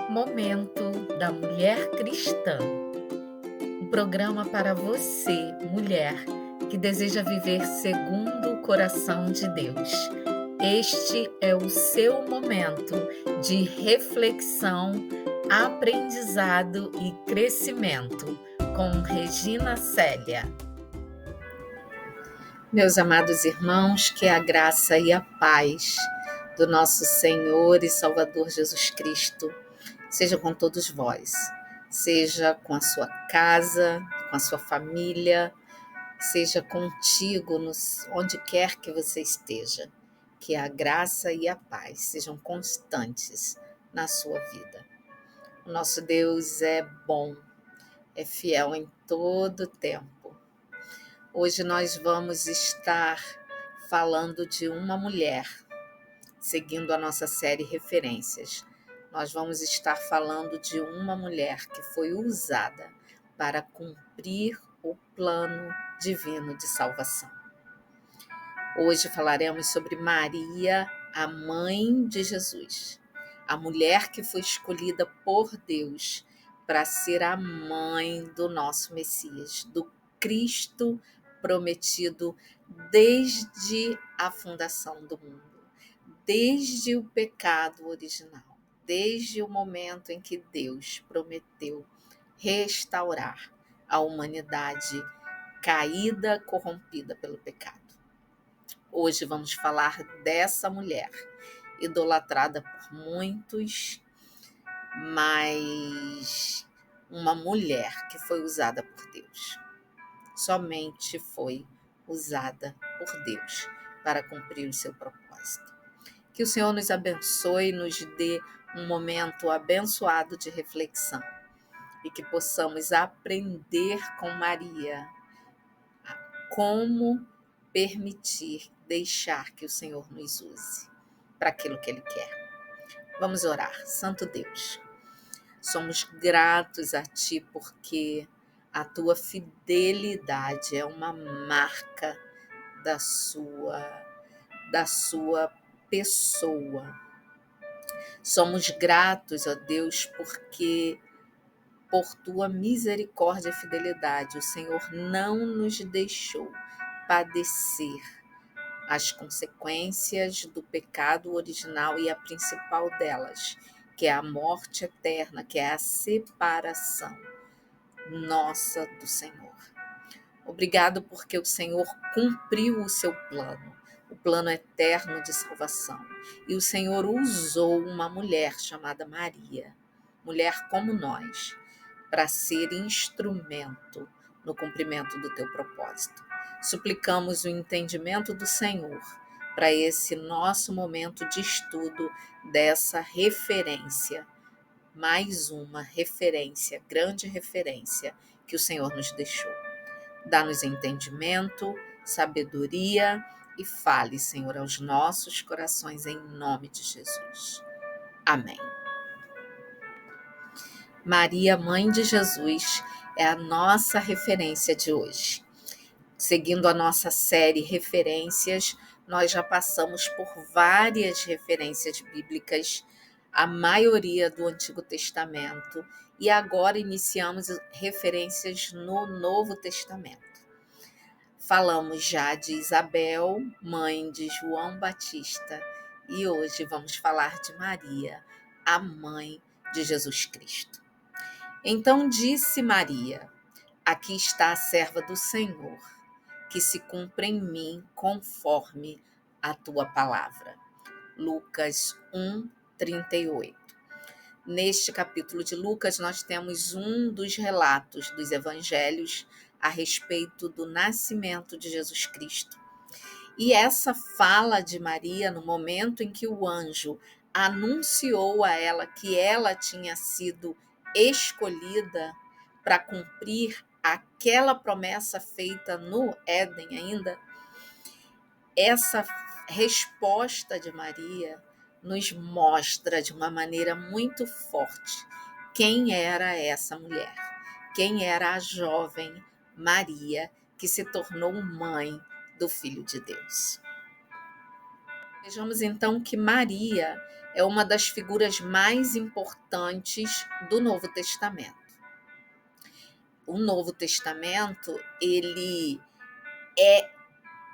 Momento da Mulher Cristã, um programa para você, mulher, que deseja viver segundo o coração de Deus. Este é o seu momento de reflexão, aprendizado e crescimento, com Regina Célia. Meus amados irmãos, que a graça e a paz do nosso Senhor e Salvador Jesus Cristo seja com todos vós, seja com a sua casa, com a sua família, seja contigo onde quer que você esteja. Que a graça e a paz sejam constantes na sua vida. O nosso Deus é bom, é fiel em todo o tempo. Hoje nós vamos estar falando de uma mulher, seguindo a nossa série Referências. Nós vamos estar falando de uma mulher que foi usada para cumprir o plano divino de salvação. Hoje falaremos sobre Maria, a mãe de Jesus, a mulher que foi escolhida por Deus para ser a mãe do nosso Messias, do Cristo prometido desde a fundação do mundo. Desde o pecado original, desde o momento em que Deus prometeu restaurar a humanidade caída, corrompida pelo pecado. Hoje vamos falar dessa mulher, idolatrada por muitos, mas uma mulher que foi usada por Deus. Somente foi usada por Deus para cumprir o seu propósito. Que o Senhor nos abençoe e nos dê um momento abençoado de reflexão e que possamos aprender com Maria como permitir, deixar que o Senhor nos use para aquilo que Ele quer. Vamos orar. Santo Deus, somos gratos a Ti porque a Tua fidelidade é uma marca da sua pessoa. Somos gratos a Deus porque, por tua misericórdia e fidelidade, o Senhor não nos deixou padecer as consequências do pecado original e a principal delas, que é a morte eterna, que é a separação nossa do Senhor. Obrigado porque o Senhor cumpriu o seu plano, o plano eterno de salvação. E o Senhor usou uma mulher chamada Maria, mulher como nós, para ser instrumento no cumprimento do teu propósito. Suplicamos o entendimento do Senhor para esse nosso momento de estudo dessa referência, mais uma referência, grande referência que o Senhor nos deixou. Dá-nos entendimento, sabedoria e fale, Senhor, aos nossos corações em nome de Jesus. Amém. Maria, mãe de Jesus, é a nossa referência de hoje. Seguindo a nossa série Referências, nós já passamos por várias referências bíblicas, a maioria do Antigo Testamento, e agora iniciamos referências no Novo Testamento. Falamos já de Isabel, mãe de João Batista, e hoje vamos falar de Maria, a mãe de Jesus Cristo. Então disse Maria: aqui está a serva do Senhor, que se cumpra em mim conforme a tua palavra. Lucas 1:38. Neste capítulo de Lucas, nós temos um dos relatos dos evangelhos a respeito do nascimento de Jesus Cristo. E essa fala de Maria, no momento em que o anjo anunciou a ela que ela tinha sido escolhida para cumprir aquela promessa feita no Éden ainda, essa resposta de Maria nos mostra de uma maneira muito forte quem era essa mulher, quem era a jovem Maria que se tornou mãe do Filho de Deus. Vejamos então que Maria é uma das figuras mais importantes do Novo Testamento. O Novo Testamento, ele é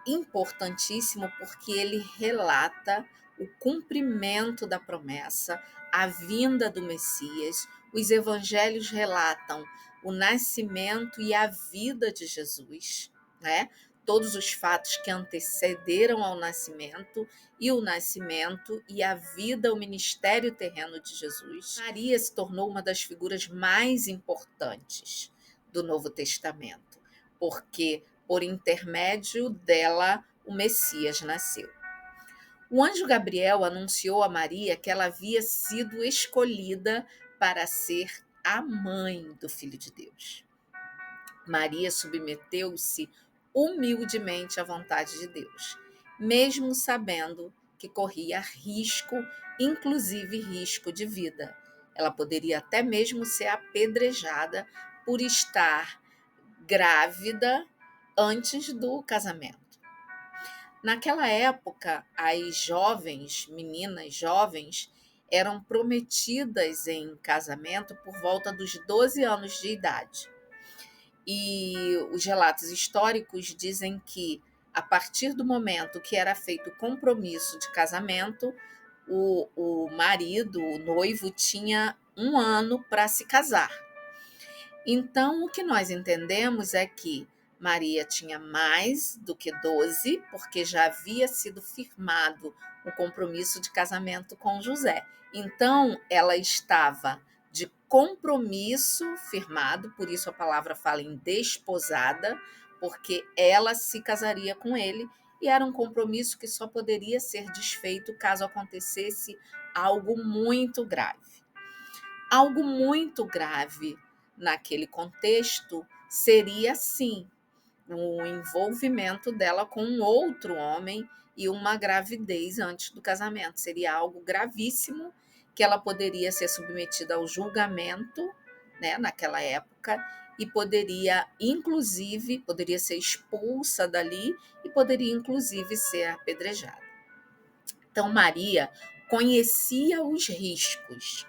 importantíssimo porque ele relata o cumprimento da promessa, a vinda do Messias. Os evangelhos relatam o nascimento e a vida de Jesus, né? Todos os fatos que antecederam ao nascimento e a vida, o ministério terreno de Jesus. Maria se tornou uma das figuras mais importantes do Novo Testamento, porque por intermédio dela, o Messias nasceu. O anjo Gabriel anunciou a Maria que ela havia sido escolhida para ser a mãe do Filho de Deus. Maria submeteu-se humildemente à vontade de Deus, mesmo sabendo que corria risco, inclusive risco de vida. Ela poderia até mesmo ser apedrejada por estar grávida antes do casamento. Naquela época, as jovens, meninas jovens, eram prometidas em casamento por volta dos 12 anos de idade. E os relatos históricos dizem que, a partir do momento que era feito o compromisso de casamento, o marido, o noivo, tinha 1 ano para se casar. Então, o que nós entendemos é que Maria tinha mais do que 12, porque já havia sido firmado o compromisso de casamento com José. Então, ela estava de compromisso firmado, por isso a palavra fala em desposada, porque ela se casaria com ele, e era um compromisso que só poderia ser desfeito caso acontecesse algo muito grave. Algo muito grave naquele contexto seria, sim, o envolvimento dela com um outro homem e uma gravidez antes do casamento. Seria algo gravíssimo, que ela poderia ser submetida ao julgamento, né, naquela época, e poderia ser expulsa dali e poderia inclusive ser apedrejada. Então Maria conhecia os riscos.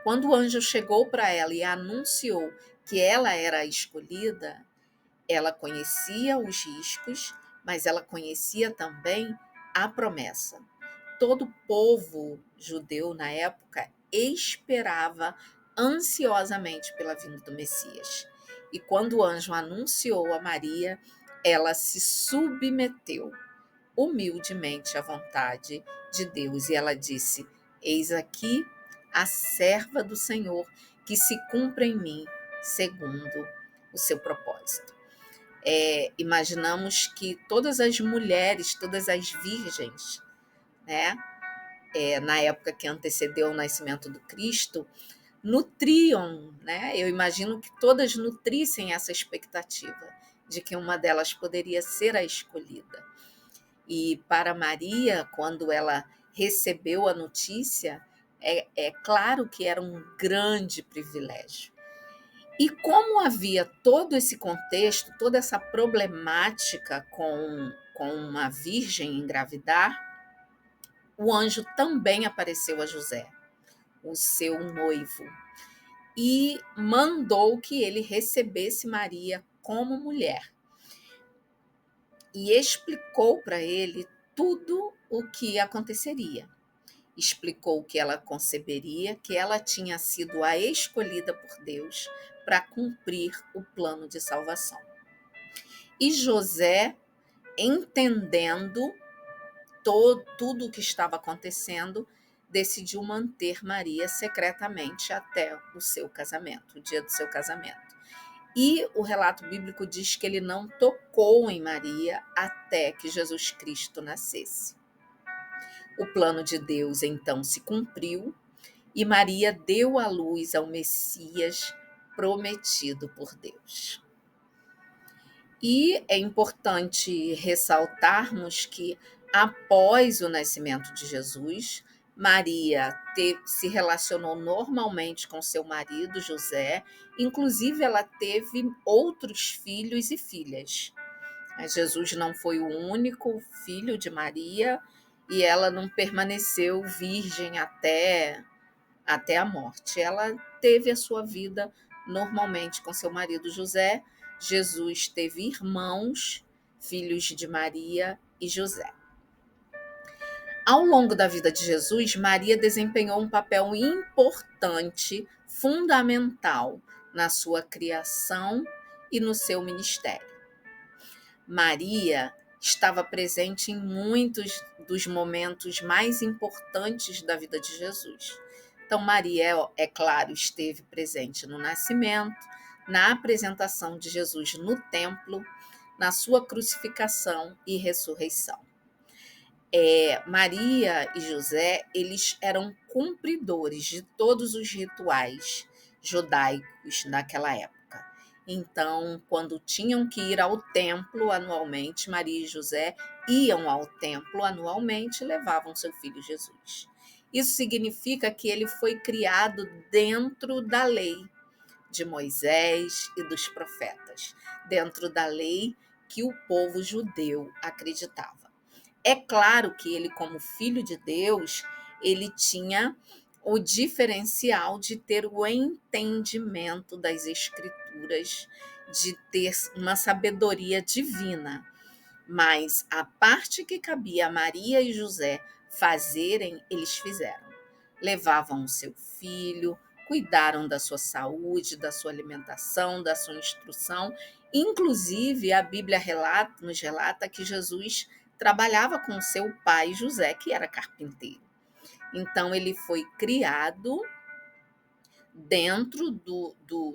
Quando o anjo chegou para ela e anunciou que ela era a escolhida, ela conhecia os riscos, mas ela conhecia também a promessa. Todo o povo judeu na época esperava ansiosamente pela vinda do Messias. E quando o anjo anunciou a Maria, ela se submeteu humildemente à vontade de Deus. E ela disse: Eis aqui a serva do Senhor, que se cumpra em mim segundo o seu propósito. Imaginamos que todas as mulheres, todas as virgens, né, na época que antecedeu o nascimento do Cristo, nutriam, né? Eu imagino que todas nutrissem essa expectativa de que uma delas poderia ser a escolhida. E para Maria, quando ela recebeu a notícia, é claro que era um grande privilégio. E como havia todo esse contexto, toda essa problemática com uma virgem engravidar, o anjo também apareceu a José, o seu noivo, e mandou que ele recebesse Maria como mulher. E explicou para ele tudo o que aconteceria. Explicou que ela conceberia, que ela tinha sido a escolhida por Deus para cumprir o plano de salvação. E José, entendendo tudo o que estava acontecendo, decidiu manter Maria secretamente até o seu casamento, o dia do seu casamento. E o relato bíblico diz que ele não tocou em Maria até que Jesus Cristo nascesse. O plano de Deus então se cumpriu e Maria deu à luz ao Messias prometido por Deus. E é importante ressaltarmos que, após o nascimento de Jesus, Maria se relacionou normalmente com seu marido José, inclusive ela teve outros filhos e filhas. Mas Jesus não foi o único filho de Maria, e ela não permaneceu virgem até a morte. Ela teve a sua vida normalmente com seu marido José. Jesus teve irmãos, filhos de Maria e José. Ao longo da vida de Jesus, Maria desempenhou um papel importante, fundamental na sua criação e no seu ministério. Maria estava presente em muitos dos momentos mais importantes da vida de Jesus. Então, Maria, é claro, esteve presente no nascimento, na apresentação de Jesus no templo, na sua crucificação e ressurreição. Maria e José, eles eram cumpridores de todos os rituais judaicos naquela época. Então, quando tinham que ir ao templo anualmente, Maria e José iam ao templo anualmente e levavam seu filho Jesus. Isso significa que ele foi criado dentro da lei de Moisés e dos profetas, dentro da lei que o povo judeu acreditava. É claro que ele, como filho de Deus, ele tinha o diferencial de ter o entendimento das escrituras, de ter uma sabedoria divina. Mas a parte que cabia a Maria e José fazerem, eles fizeram. Levavam o seu filho, cuidaram da sua saúde, da sua alimentação, da sua instrução. Inclusive, a Bíblia nos relata que Jesus trabalhava com seu pai José, que era carpinteiro. Então, ele foi criado dentro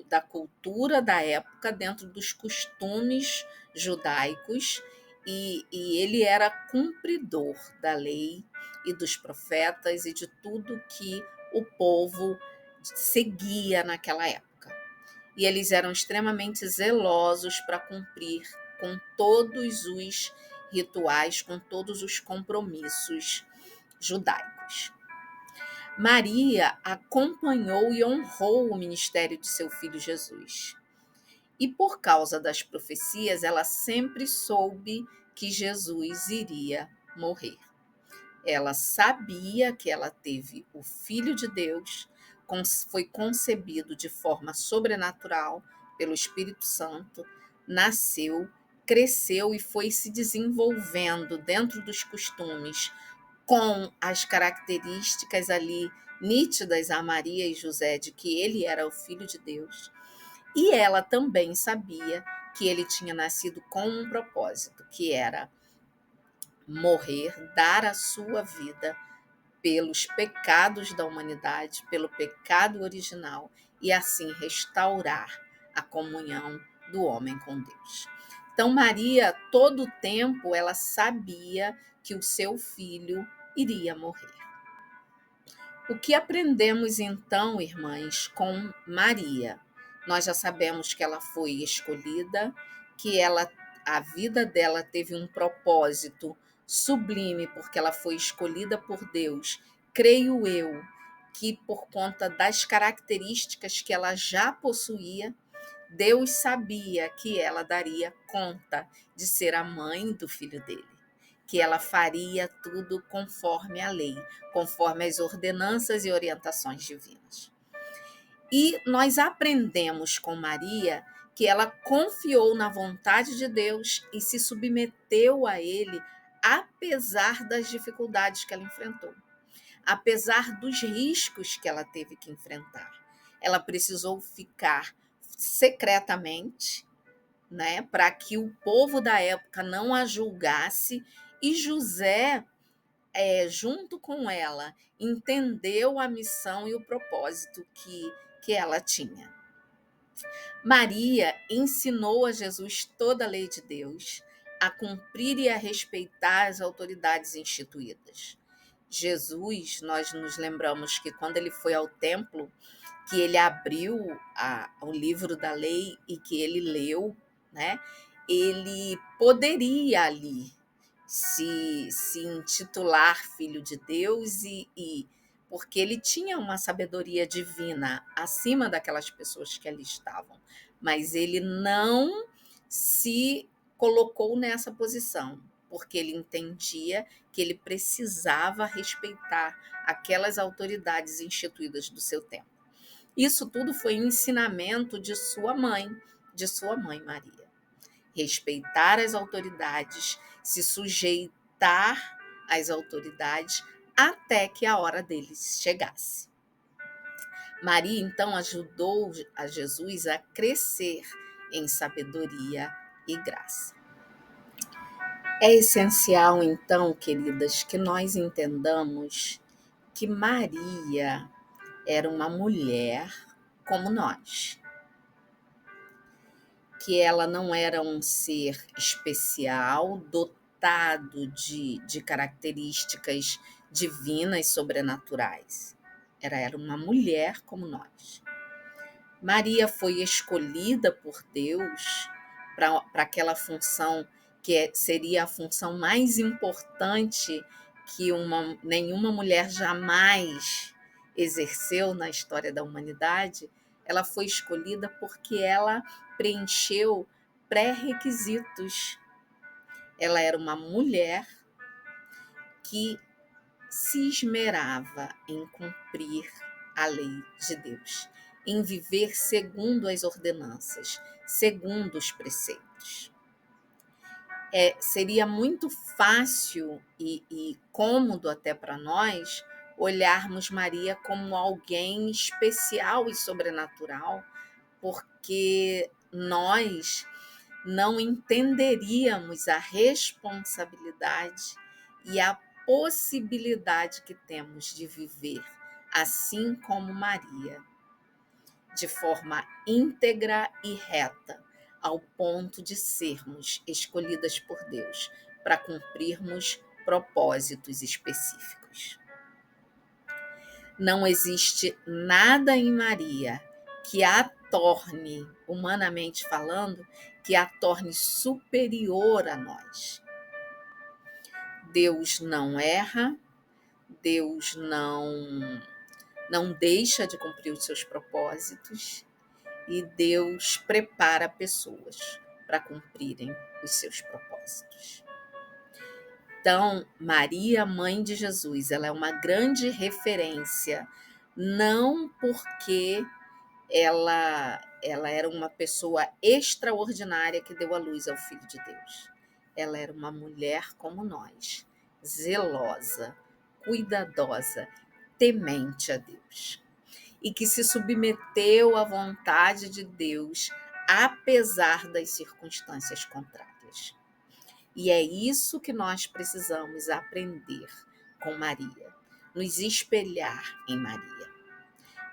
da cultura da época, dentro dos costumes judaicos, e ele era cumpridor da lei e dos profetas e de tudo que o povo seguia naquela época. E eles eram extremamente zelosos para cumprir com todos os rituais, com todos os compromissos judaicos. Maria acompanhou e honrou o ministério de seu filho Jesus. E por causa das profecias, ela sempre soube que Jesus iria morrer. Ela sabia que ela teve o Filho de Deus, foi concebido de forma sobrenatural pelo Espírito Santo, nasceu, cresceu e foi se desenvolvendo dentro dos costumes, com as características ali nítidas a Maria e José de que ele era o Filho de Deus. E ela também sabia que ele tinha nascido com um propósito, que era morrer, dar a sua vida pelos pecados da humanidade, pelo pecado original, e assim restaurar a comunhão do homem com Deus. Então, Maria, todo o tempo, ela sabia que o seu filho iria morrer. O que aprendemos então, irmãs, com Maria? Nós já sabemos que ela foi escolhida, que a vida dela teve um propósito sublime, porque ela foi escolhida por Deus. Creio eu que por conta das características que ela já possuía, Deus sabia que ela daria conta de ser a mãe do filho dele, que ela faria tudo conforme a lei, conforme as ordenanças e orientações divinas. E nós aprendemos com Maria que ela confiou na vontade de Deus e se submeteu a ele, apesar das dificuldades que ela enfrentou, apesar dos riscos que ela teve que enfrentar. Ela precisou ficar secretamente, né, para que o povo da época não a julgasse, e José, junto com ela, entendeu a missão e o propósito que ela tinha. Maria ensinou a Jesus toda a lei de Deus, a cumprir e a respeitar as autoridades instituídas. Jesus, nós nos lembramos que quando ele foi ao templo, que ele abriu o livro da lei e que ele leu, né? Ele poderia ali se intitular filho de Deus, porque ele tinha uma sabedoria divina acima daquelas pessoas que ali estavam, mas ele não se colocou nessa posição, porque ele entendia que ele precisava respeitar aquelas autoridades instituídas do seu tempo. Isso tudo foi ensinamento de sua mãe Maria. Respeitar as autoridades, se sujeitar às autoridades até que a hora deles chegasse. Maria, então, ajudou a Jesus a crescer em sabedoria e graça. É essencial, então, queridas, que nós entendamos que Maria era uma mulher como nós, que ela não era um ser especial, dotado de características divinas, sobrenaturais. Ela era uma mulher como nós. Maria foi escolhida por Deus para aquela função que seria a função mais importante que nenhuma mulher jamais exerceu na história da humanidade. Ela foi escolhida porque ela preencheu pré-requisitos. Ela era uma mulher que se esmerava em cumprir a lei de Deus, em viver segundo as ordenanças, segundo os preceitos. Seria muito fácil e cômodo até para nós olharmos Maria como alguém especial e sobrenatural, porque nós não entenderíamos a responsabilidade e a possibilidade que temos de viver assim como Maria, de forma íntegra e reta, ao ponto de sermos escolhidas por Deus para cumprirmos propósitos específicos. Não existe nada em Maria que a torne, humanamente falando, que a torne superior a nós. Deus não erra, Deus não deixa de cumprir os seus propósitos e Deus prepara pessoas para cumprirem os seus propósitos. Então, Maria, mãe de Jesus, ela é uma grande referência, não porque ela era uma pessoa extraordinária que deu à luz ao Filho de Deus. Ela era uma mulher como nós, zelosa, cuidadosa, temente a Deus, e que se submeteu à vontade de Deus, apesar das circunstâncias contrárias. E é isso que nós precisamos aprender com Maria, nos espelhar em Maria.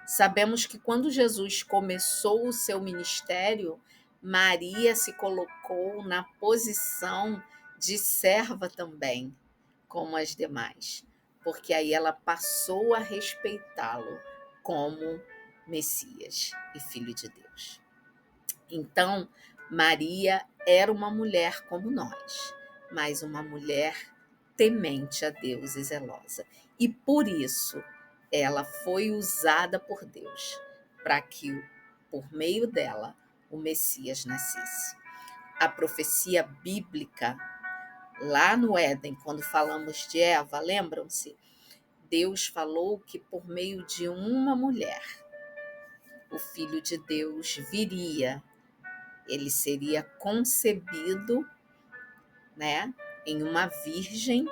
Sabemos que quando Jesus começou o seu ministério, Maria se colocou na posição de serva também, como as demais, porque aí ela passou a respeitá-lo como Messias e Filho de Deus. Então, Maria era uma mulher como nós, mas uma mulher temente a Deus e zelosa. E por isso, ela foi usada por Deus para que, por meio dela, o Messias nascesse. A profecia bíblica, lá no Éden, quando falamos de Eva, lembram-se? Deus falou que por meio de uma mulher, o Filho de Deus viria. Ele seria concebido, né, em uma virgem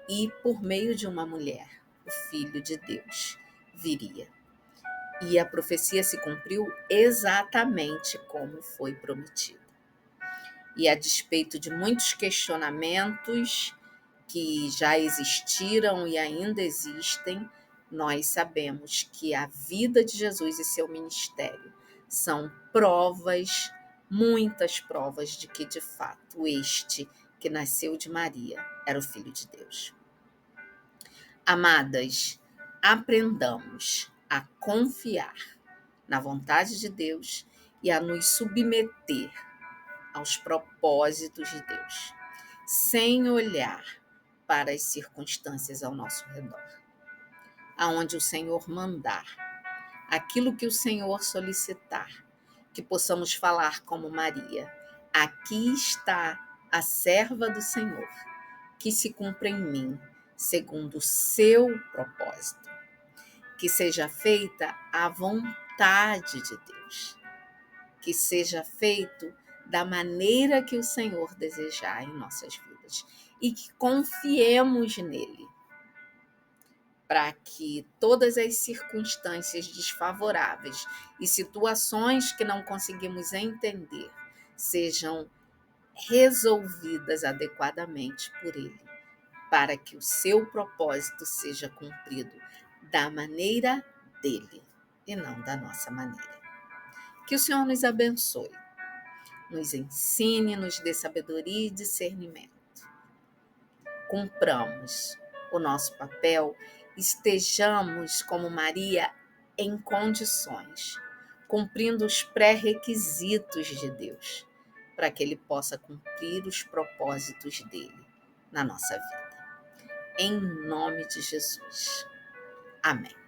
e por meio de uma mulher, o Filho de Deus viria. E a profecia se cumpriu exatamente como foi prometido. E a despeito de muitos questionamentos que já existiram e ainda existem, nós sabemos que a vida de Jesus e seu ministério são provas, muitas provas de que, de fato, este que nasceu de Maria era o Filho de Deus. Amadas, aprendamos a confiar na vontade de Deus e a nos submeter aos propósitos de Deus, sem olhar para as circunstâncias ao nosso redor. Aonde o Senhor mandar, aquilo que o Senhor solicitar, que possamos falar como Maria: aqui está a serva do Senhor, que se cumpra em mim, segundo o seu propósito. Que seja feita a vontade de Deus. Que seja feito da maneira que o Senhor desejar em nossas vidas. E que confiemos nele, para que todas as circunstâncias desfavoráveis e situações que não conseguimos entender sejam resolvidas adequadamente por ele, para que o seu propósito seja cumprido da maneira dele e não da nossa maneira. Que o Senhor nos abençoe, nos ensine, nos dê sabedoria e discernimento. Cumpramos o nosso papel, estejamos como Maria em condições, cumprindo os pré-requisitos de Deus, para que Ele possa cumprir os propósitos dele na nossa vida. Em nome de Jesus. Amém.